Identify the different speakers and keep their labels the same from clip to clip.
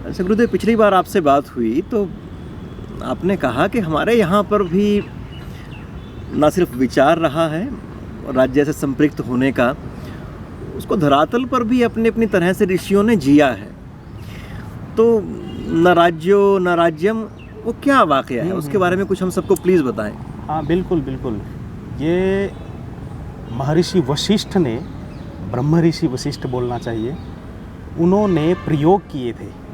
Speaker 1: अच्छा गुरुदेव, पिछली बार आपसे बात हुई तो आपने कहा कि हमारे यहाँ पर भी ना सिर्फ विचार रहा है राज्य से संपृक्त होने का, उसको धरातल पर भी अपने अपनी तरह से ऋषियों ने जिया है। तो न राज्यो न राज्यम, वो क्या वाकया है, उसके बारे में कुछ हम सबको प्लीज़ बताएं।
Speaker 2: हाँ बिल्कुल बिल्कुल। ये महर्षि वशिष्ठ ने, ब्रह्म ऋषि वशिष्ठ बोलना चाहिए, उन्होंने प्रयोग किए थे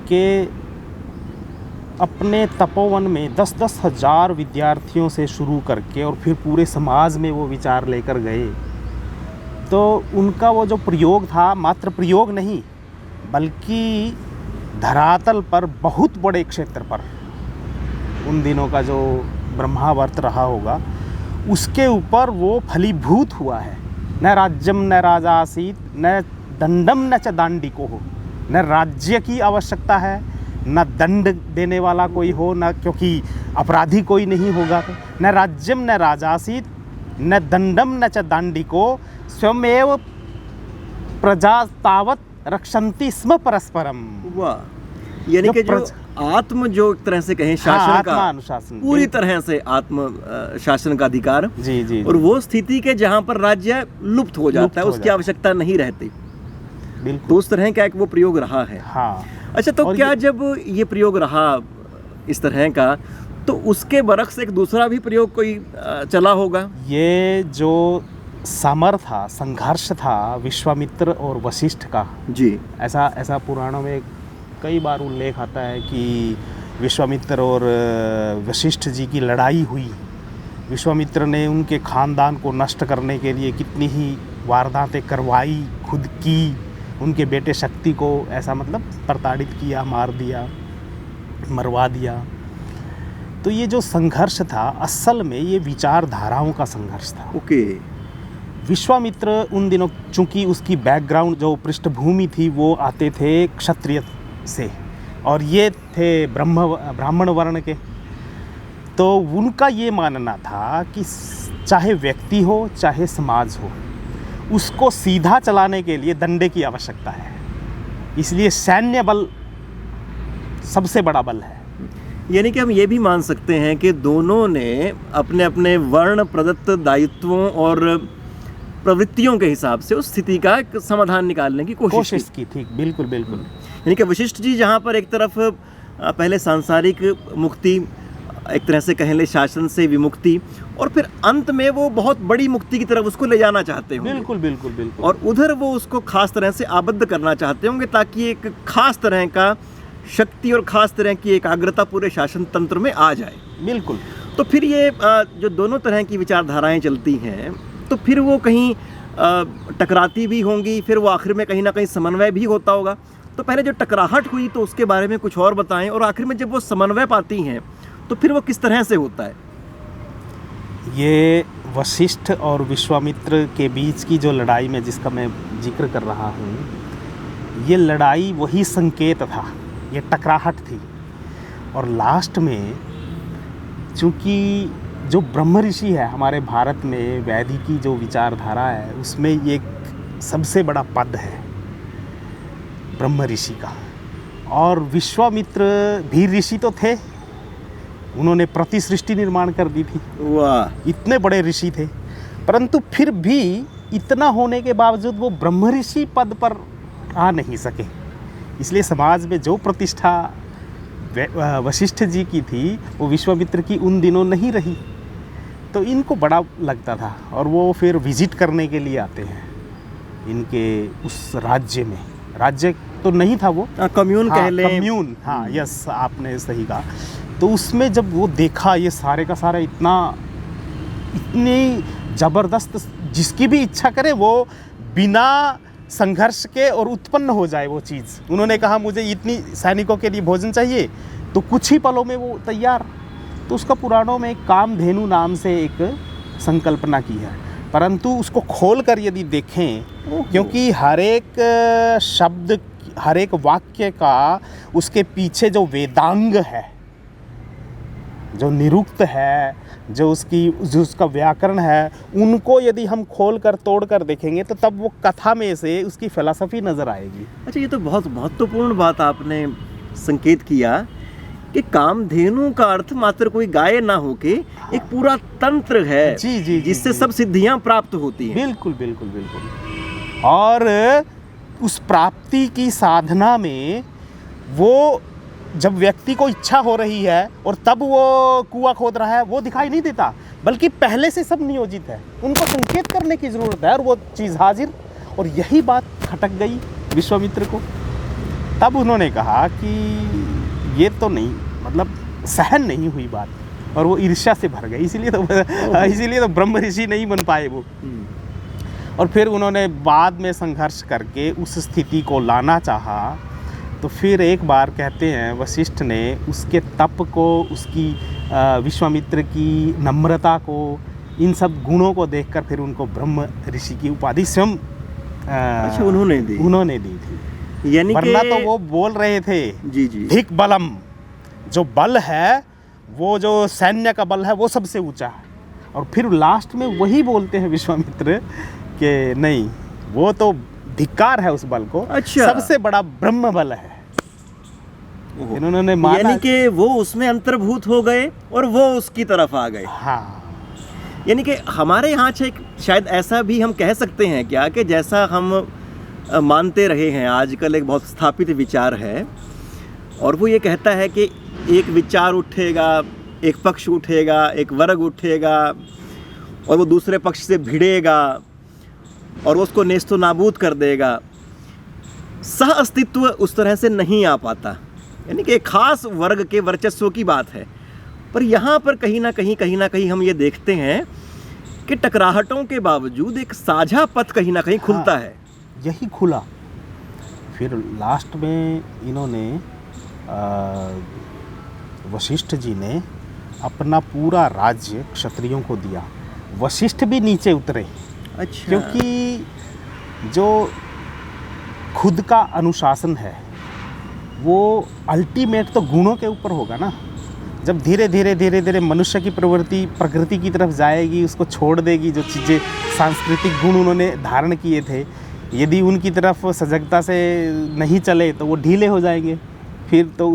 Speaker 2: कि अपने तपोवन में 10-10 हज़ार विद्यार्थियों से शुरू करके और फिर पूरे समाज में वो विचार लेकर गए। तो उनका वो जो प्रयोग था, मात्र प्रयोग नहीं बल्कि धरातल पर बहुत बड़े क्षेत्र पर, उन दिनों का जो ब्रह्मावर्त रहा होगा उसके ऊपर वो फलीभूत हुआ है। न राज्यम न राजा आसीत न दंडम न च दांडिको हो, न राज्य की आवश्यकता है, न दंड देने वाला कोई हो, न क्योंकि अपराधी कोई नहीं होगा, न राज्यम न राजासीत न दंडम न च दांडिको स्वयमेव प्रजा तावत रक्षन्ति स्म परस्परम।
Speaker 1: वाह, यानी कि जो आत्म, जो एक तरह से कहें शासन का,
Speaker 2: अनुशासन,
Speaker 1: पूरी तरह से आत्म शासन का अधिकार,
Speaker 2: जी,
Speaker 1: और वो स्थिति के जहाँ पर राज्य लुप्त हो जाता है, उसकी आवश्यकता नहीं रहती।
Speaker 2: बिल्कुल,
Speaker 1: तो उस तरह का एक वो प्रयोग रहा है।
Speaker 2: हाँ।
Speaker 1: अच्छा, तो क्या जब ये प्रयोग रहा इस तरह का, तो उसके बरक्स एक दूसरा भी प्रयोग कोई चला होगा?
Speaker 2: ये जो समर था, संघर्ष था विश्वामित्र और वशिष्ठ का,
Speaker 1: जी,
Speaker 2: ऐसा पुराणों में कई बार उल्लेख आता है कि विश्वामित्र और वशिष्ठ जी की लड़ाई हुई। विश्वामित्र ने उनके खानदान को नष्ट करने के लिए कितनी ही वारदातें करवाई, खुद की, उनके बेटे शक्ति को ऐसा मतलब प्रताड़ित किया, मार दिया, मरवा दिया। तो ये जो संघर्ष था असल में ये विचारधाराओं का संघर्ष था।
Speaker 1: ओके।
Speaker 2: विश्वामित्र उन दिनों, चूंकि उसकी बैकग्राउंड जो पृष्ठभूमि थी वो आते थे क्षत्रिय से और ये थे ब्राह्मण वर्ण के, तो उनका ये मानना था कि चाहे व्यक्ति हो चाहे समाज हो, उसको सीधा चलाने के लिए दंडे की आवश्यकता है। इसलिए सैन्य बल सबसे बड़ा बल है।
Speaker 1: यानी कि हम ये भी मान सकते हैं कि दोनों ने अपने अपने वर्ण प्रदत्त दायित्वों और प्रवृत्तियों के हिसाब से उस स्थिति का एक समाधान निकालने की कोशिश की।
Speaker 2: ठीक, बिल्कुल बिल्कुल।
Speaker 1: यानी कि वशिष्ठ जी जहाँ पर एक तरफ पहले सांसारिक मुक्ति, एक तरह से कहें ले शासन से विमुक्ति, और फिर अंत में वो बहुत बड़ी मुक्ति की तरफ उसको ले जाना चाहते होंगे।
Speaker 2: बिल्कुल बिल्कुल बिल्कुल।
Speaker 1: और उधर वो उसको खास तरह से आबद्ध करना चाहते होंगे ताकि एक खास तरह का शक्ति और खास तरह की एकाग्रता पूरे शासन तंत्र में आ जाए।
Speaker 2: बिल्कुल।
Speaker 1: तो फिर ये जो दोनों तरह की विचारधाराएं चलती हैं, तो फिर वो कहीं टकराती भी होंगी, फिर वो आखिर में कहीं ना कहीं समन्वय भी होता होगा। तो पहले जो टकराहट हुई तो उसके बारे में कुछ और बताएं, और आखिर में जब वो समन्वय पाती हैं तो फिर वो किस तरह से होता है?
Speaker 2: ये वशिष्ठ और विश्वामित्र के बीच की जो लड़ाई में जिसका मैं जिक्र कर रहा हूँ, ये लड़ाई वही संकेत था, ये टकराहट थी। और लास्ट में चूँकि जो ब्रह्म ऋषि है हमारे भारत में, वैदिकी जो विचारधारा है उसमें ये एक सबसे बड़ा पद है ब्रह्म ऋषि का। और विश्वामित्र भी ऋषि तो थे, उन्होंने प्रति सृष्टि निर्माण कर दी थी।
Speaker 1: वाह,
Speaker 2: इतने बड़े ऋषि थे, परंतु फिर भी इतना होने के बावजूद वो ब्रह्म ऋषि पद पर आ नहीं सके। इसलिए समाज में जो प्रतिष्ठा वशिष्ठ जी की थी वो विश्वामित्र की उन दिनों नहीं रही। तो इनको बड़ा लगता था और वो फिर विजिट करने के लिए आते हैं इनके उस राज्य में। राज्य तो नहीं था वो,
Speaker 1: कम्यून कह लें।
Speaker 2: कम्यून, हाँ, यस, आपने सही कहा। तो उसमें जब वो देखा ये सारे का सारा इतनी ज़बरदस्त, जिसकी भी इच्छा करे वो बिना संघर्ष के और उत्पन्न हो जाए वो चीज़। उन्होंने कहा मुझे इतनी सैनिकों के लिए भोजन चाहिए, तो कुछ ही पलों में वो तैयार। तो उसका पुराणों में कामधेनु नाम से एक संकल्पना की है, परंतु उसको खोल कर यदि देखें, क्योंकि हर एक शब्द, हर एक वाक्य का उसके पीछे जो वेदांग है जो निरुक्त है, जो उसका व्याकरण है, उनको यदि हम खोल कर तोड़ कर देखेंगे तो तब वो कथा में से उसकी फिलॉसफी नज़र आएगी।
Speaker 1: अच्छा, ये तो बहुत महत्वपूर्ण बात आपने संकेत किया कि कामधेनु का अर्थ मात्र कोई गाय ना होके एक पूरा तंत्र है
Speaker 2: जी, जी,
Speaker 1: जिससे
Speaker 2: जी।
Speaker 1: सब सिद्धियां प्राप्त होती हैं।
Speaker 2: बिल्कुल बिल्कुल बिल्कुल। और उस प्राप्ति की साधना में वो जब व्यक्ति को इच्छा हो रही है और तब वो कुआं खोद रहा है, वो दिखाई नहीं देता, बल्कि पहले से सब नियोजित है, उनको संकेत करने की ज़रूरत है और वो चीज़ हाजिर। और यही बात खटक गई विश्वामित्र को। तब उन्होंने कहा कि ये तो नहीं, मतलब सहन नहीं हुई बात, और वो ईर्ष्या से भर गए। इसीलिए तो ब्रह्म ऋषि नहीं बन पाए वो। और फिर उन्होंने बाद में संघर्ष करके उस स्थिति को लाना चाहा। तो फिर एक बार कहते हैं वशिष्ठ ने उसके तप को, उसकी विश्वामित्र की नम्रता को, इन सब गुणों को देखकर फिर उनको ब्रह्म ऋषि की उपाधि स्वयं
Speaker 1: अच्छा, उन्होंने
Speaker 2: दी थी।
Speaker 1: यानी
Speaker 2: वरना तो वो बोल रहे थे
Speaker 1: जी जी
Speaker 2: धिक बलम, जो बल है, वो जो सैन्य का बल है, वो सबसे ऊंचा है। और फिर लास्ट में वही बोलते हैं विश्वामित्र कि नहीं, वो तो धिक्कार है उस बल को।
Speaker 1: अच्छा,
Speaker 2: सबसे बड़ा ब्रह्म बल है। इन्होंने माना,
Speaker 1: यानी कि वो उसमें अंतर्भूत हो गए और वो उसकी तरफ आ गए।
Speaker 2: हाँ,
Speaker 1: यानी कि हमारे यहाँ शायद ऐसा भी हम कह सकते हैं क्या कि जैसा हम मानते रहे हैं, आजकल एक बहुत स्थापित विचार है और वो ये कहता है कि एक विचार उठेगा, एक पक्ष उठेगा, एक वर्ग उठेगा और वो दूसरे पक्ष से भिड़ेगा और उसको नेस्तो नाबूद कर देगा। सह अस्तित्व उस तरह से नहीं आ पाता, यानी कि एक खास वर्ग के वर्चस्व की बात है। पर यहाँ पर कहीं ना कहीं हम ये देखते हैं कि टकराहटों के बावजूद एक साझा पथ कहीं ना कहीं खुलता है।
Speaker 2: यही खुला। फिर लास्ट में इन्होंने वशिष्ठ जी ने अपना पूरा राज्य क्षत्रियों को दिया। वशिष्ठ भी नीचे उतरे।
Speaker 1: अच्छा,
Speaker 2: क्योंकि जो खुद का अनुशासन है वो अल्टीमेट तो गुणों के ऊपर होगा ना। जब धीरे धीरे मनुष्य की प्रकृति की तरफ जाएगी, उसको छोड़ देगी, जो चीज़ें सांस्कृतिक गुण उन्होंने धारण किए थे, यदि उनकी तरफ सजगता से नहीं चले तो वो ढीले हो जाएंगे। फिर तो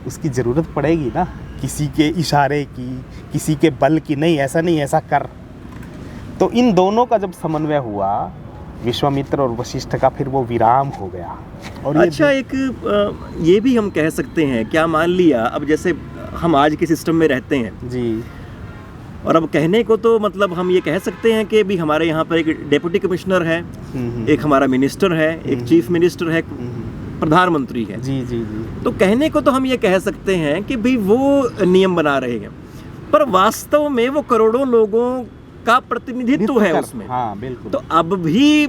Speaker 2: उसकी ज़रूरत पड़ेगी ना, किसी के इशारे की, किसी के बल की, नहीं ऐसा नहीं, ऐसा कर। तो इन दोनों का जब समन्वय हुआ, विश्वामित्र और वशिष्ठ का, फिर वो विराम हो गया। और
Speaker 1: अच्छा, एक ये भी हम कह सकते हैं क्या, मान लिया अब जैसे हम आज के सिस्टम में रहते हैं
Speaker 2: जी,
Speaker 1: और अब कहने को तो मतलब हम ये कह सकते हैं कि भी हमारे यहाँ पर एक डेप्यूटी कमिश्नर है, एक हमारा मिनिस्टर है, एक चीफ मिनिस्टर है, प्रधानमंत्री है।
Speaker 2: जी जी जी।
Speaker 1: तो कहने को तो हम ये कह सकते हैं कि भाई वो नियम बना रहे हैं, पर वास्तव में वो करोड़ों लोगों का प्रतिनिधित्व है उसमें।
Speaker 2: हाँ, बिल्कुल।
Speaker 1: तो अब भी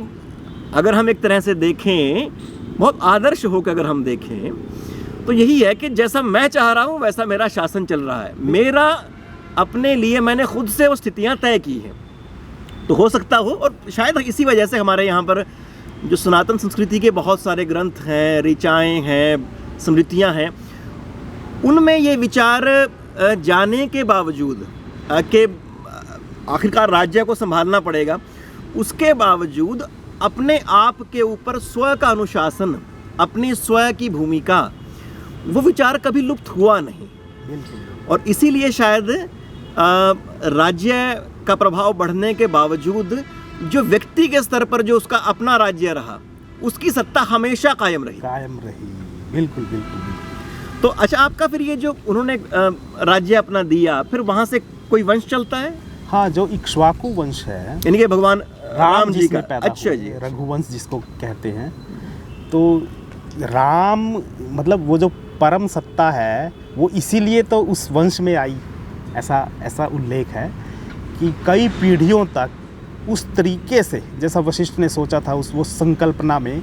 Speaker 1: अगर हम एक तरह से देखें, बहुत आदर्श होकर अगर हम देखें, तो यही है कि जैसा मैं चाह रहा हूँ वैसा मेरा शासन चल रहा है। मेरा अपने लिए मैंने खुद से वो स्थितियाँ तय की हैं। तो हो सकता हो, और शायद इसी वजह से हमारे यहाँ पर जो सनातन संस्कृति के बहुत सारे ग्रंथ हैं, ऋचाएँ हैं, स्मृतियाँ हैं, उनमें ये विचार जाने के बावजूद कि आखिरकार राज्य को संभालना पड़ेगा, उसके बावजूद अपने आप के ऊपर स्व का अनुशासन, अपनी स्व की भूमिका, वो विचार कभी लुप्त हुआ नहीं। और इसीलिए शायद राज्य का प्रभाव बढ़ने के बावजूद जो व्यक्ति के स्तर पर जो उसका अपना राज्य रहा, उसकी सत्ता हमेशा कायम रही।
Speaker 2: बिल्कुल बिल्कुल बिल्कुल।
Speaker 1: तो अच्छा, आपका फिर ये जो उन्होंने राज्य अपना दिया, फिर वहाँ से कोई वंश चलता है?
Speaker 2: हाँ, जो इक्ष्वाकु वंश है,
Speaker 1: यानी कि भगवान राम जी का।
Speaker 2: अच्छा जी, रघुवंश जिसको कहते हैं। तो राम मतलब वो जो परम सत्ता है, वो इसीलिए तो उस वंश में आई, ऐसा उल्लेख है कि कई पीढ़ियों तक उस तरीके से, जैसा वशिष्ठ ने सोचा था वो संकल्पना में,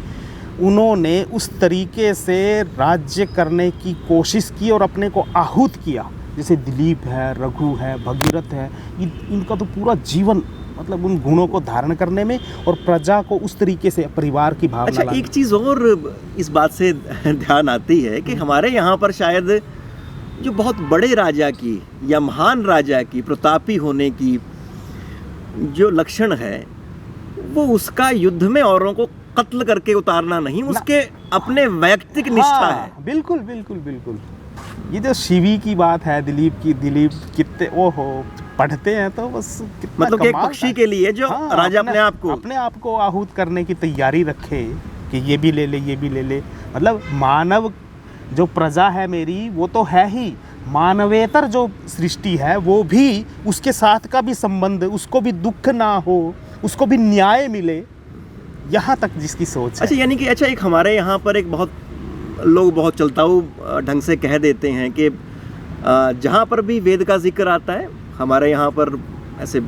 Speaker 2: उन्होंने उस तरीके से राज्य करने की कोशिश की और अपने को आहूत किया। जैसे दिलीप है, रघु है, भगीरथ है, इनका तो पूरा जीवन मतलब उन गुणों को धारण करने में और प्रजा को उस तरीके से, परिवार की भावना।
Speaker 1: अच्छा, एक चीज़ और इस बात से ध्यान आती है कि हमारे यहाँ पर शायद जो बहुत बड़े राजा की या महान राजा की प्रतापी होने की जो लक्षण है, वो उसका युद्ध में औरों को कत्ल करके उतारना नहीं, उसके अपने वैयक्तिक निष्ठा है।
Speaker 2: बिल्कुल बिल्कुल बिल्कुल। ये जो शिवी की बात है, दिलीप कितने ओहो पढ़ते हैं तो बस कितना
Speaker 1: मतलब कि एक
Speaker 2: कमाल
Speaker 1: पक्षी
Speaker 2: है।
Speaker 1: के लिए जो राजा अपने आप को
Speaker 2: आहूत करने की तैयारी रखे कि ये भी ले ले, ये भी ले ले। मतलब मानव जो प्रजा है मेरी, वो तो है ही, मानवेतर जो सृष्टि है वो भी, उसके साथ का भी संबंध, उसको भी दुख ना हो, उसको भी न्याय मिले, यहाँ तक जिसकी सोच है।
Speaker 1: अच्छा, यानी कि अच्छा, एक हमारे यहाँ पर एक बहुत लोग बहुत चलताऊ ढंग से कह देते हैं कि जहाँ पर भी वेद का जिक्र आता है, हमारे यहाँ पर ऐसे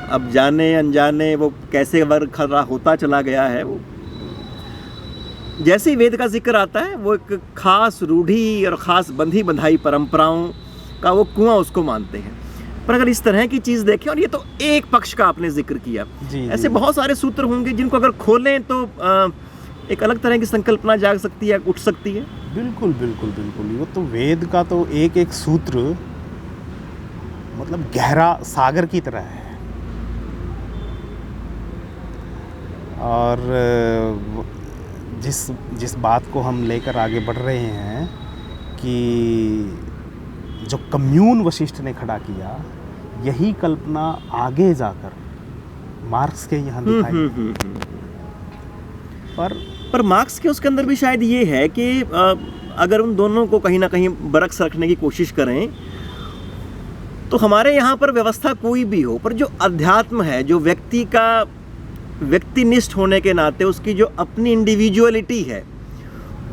Speaker 1: अब जाने अनजाने वो कैसे वर्ग खरा होता चला गया है, वो जैसे ही वेद का जिक्र आता है वो एक खास रूढ़ी और ख़ास बंधी बंधाई परंपराओं का वो कुआं उसको मानते हैं। पर अगर इस तरह की चीज़ देखें, और ये तो एक पक्ष का आपने जिक्र किया, ऐसे बहुत सारे सूत्र होंगे जिनको अगर खोलें तो एक अलग तरह की संकल्पना जाग सकती है, उठ सकती है।
Speaker 2: बिल्कुल बिल्कुल बिल्कुल। वो तो वेद का तो एक एक सूत्र मतलब गहरा सागर की तरह है। और जिस बात को हम लेकर आगे बढ़ रहे हैं कि जो कम्यून वशिष्ठ ने खड़ा किया, यही कल्पना आगे जाकर मार्क्स के यहाँ दिखाई।
Speaker 1: पर मार्क्स के उसके अंदर भी शायद ये है कि अगर उन दोनों को कहीं ना कहीं बरक्स रखने की कोशिश करें तो हमारे यहाँ पर व्यवस्था कोई भी हो, पर जो अध्यात्म है, जो व्यक्ति का व्यक्तिनिष्ठ होने के नाते उसकी जो अपनी इंडिविजुअलिटी है,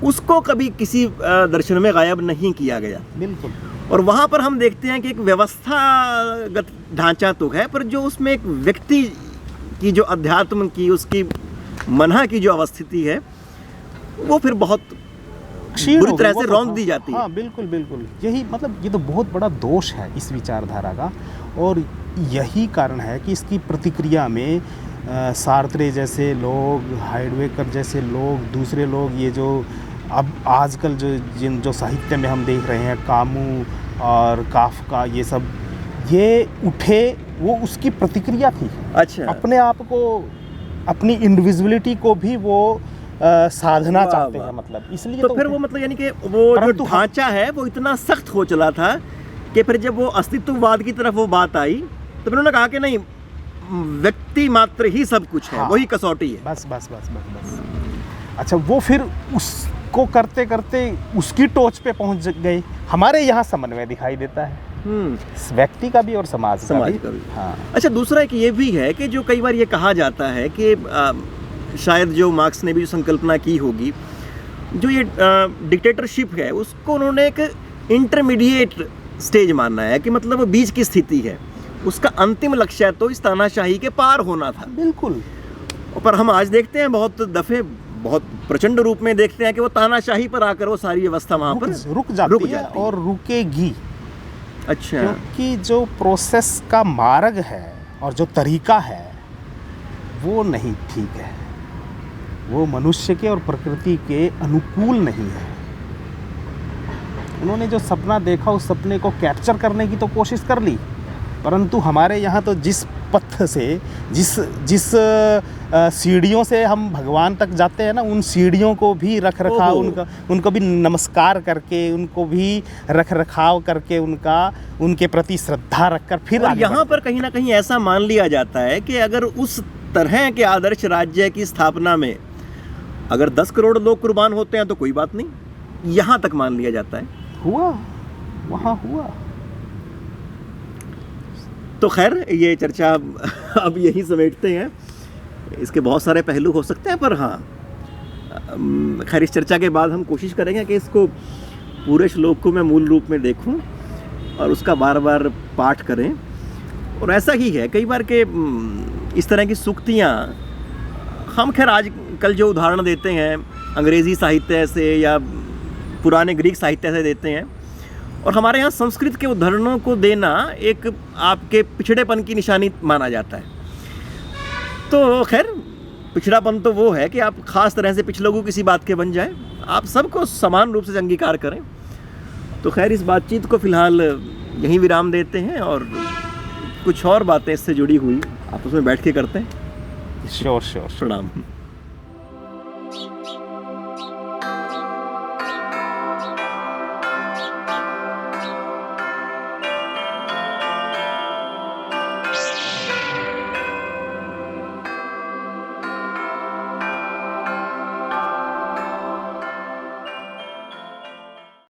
Speaker 1: उसको कभी किसी दर्शन में गायब नहीं किया गया।
Speaker 2: बिल्कुल।
Speaker 1: और वहाँ पर हम देखते हैं कि एक व्यवस्थागत ढांचा तो है, पर जो उसमें एक व्यक्ति की जो अध्यात्म की, उसकी मनहा की जो अवस्थिति है, वो फिर बहुत बुरी तरह से रौंद दी जाती है।
Speaker 2: हाँ बिल्कुल बिल्कुल। यही मतलब ये तो बहुत बड़ा दोष है इस विचारधारा का, और यही कारण है कि इसकी प्रतिक्रिया में सार्त्रे जैसे लोग, हाइडवेकर जैसे लोग, दूसरे लोग, ये जो अब आजकल जो साहित्य में हम देख रहे हैं, कामू और काफका, ये सब ये उठे, वो उसकी प्रतिक्रिया थी।
Speaker 1: अच्छा।
Speaker 2: अपने आप को, अपनी इंडिविजुअलिटी को भी वो साधना चाहते हैं, मतलब इसलिए
Speaker 1: तो फिर वो मतलब यानी कि वो जो ढांचा है वो इतना सख्त हो चला था कि फिर जब वो अस्तित्ववाद की तरफ वो बात आई तो फिर उन्होंने कहा कि नहीं, व्यक्ति मात्र ही सब कुछ है। हाँ, वही कसौटी है।
Speaker 2: बस बस बस बस बस। अच्छा, वो फिर उसको करते करते उसकी टोच पे पहुंच गए। हमारे यहाँ समन्वय दिखाई देता है, व्यक्ति का भी और समाज का भी। हाँ।
Speaker 1: अच्छा, दूसरा एक ये भी है कि जो कई बार ये कहा जाता है कि शायद जो मार्क्स ने भी जो संकल्पना की होगी, जो ये डिक्टेटरशिप है उसको उन्होंने एक इंटरमीडिएट स्टेज मानना है, कि मतलब वो बीच की स्थिति है, उसका अंतिम लक्ष्य तो इस तानाशाही के पार होना था।
Speaker 2: बिल्कुल।
Speaker 1: पर हम आज देखते हैं, बहुत दफ़े बहुत प्रचंड रूप में देखते हैं कि वो तानाशाही पर आकर वो सारी व्यवस्था वहाँ पर
Speaker 2: रुक जाती है और रुकेगी।
Speaker 1: अच्छा।
Speaker 2: क्योंकि जो प्रोसेस का मार्ग है और जो तरीका है वो नहीं ठीक है, वो मनुष्य के और प्रकृति के अनुकूल नहीं है। उन्होंने जो सपना देखा, उस सपने को कैप्चर करने की तो कोशिश कर ली, परंतु हमारे यहाँ तो जिस पथ से, जिस सीढ़ियों से हम भगवान तक जाते हैं ना, उन सीढ़ियों को भी रख रखाव, उनको भी नमस्कार करके, उनको भी रख रखाव करके, उनके प्रति श्रद्धा रखकर फिर
Speaker 1: यहाँ पर कहीं ना कहीं ऐसा मान लिया जाता है कि अगर उस तरह के आदर्श राज्य की स्थापना में अगर 10 करोड़ लोग कुर्बान होते हैं तो कोई बात नहीं, यहाँ तक मान लिया जाता है।
Speaker 2: वहाँ हुआ।
Speaker 1: तो खैर, ये चर्चा अब यही समेटते हैं। इसके बहुत सारे पहलू हो सकते हैं, पर हाँ, खैर इस चर्चा के बाद हम कोशिश करेंगे कि इसको पूरे श्लोक को मैं मूल रूप में देखूं और उसका बार बार पाठ करें। और ऐसा ही है कई बार के इस तरह की सूक्तियाँ हम खैर आजकल जो उदाहरण देते हैं अंग्रेज़ी साहित्य से या पुराने ग्रीक साहित्य से देते हैं, और हमारे यहाँ संस्कृत के उदाहरणों को देना एक आपके पिछड़ेपन की निशानी माना जाता है। तो खैर, पिछड़ापन तो वो है कि आप ख़ास तरह से पिछलों को किसी बात के बन जाए, आप सबको समान रूप से अंगीकार करें तो खैर इस बातचीत को फिलहाल यहीं विराम देते हैं और कुछ और बातें इससे जुड़ी हुई आप उसमें बैठ के करते हैं।
Speaker 2: Sure sure.
Speaker 1: प्रणाम।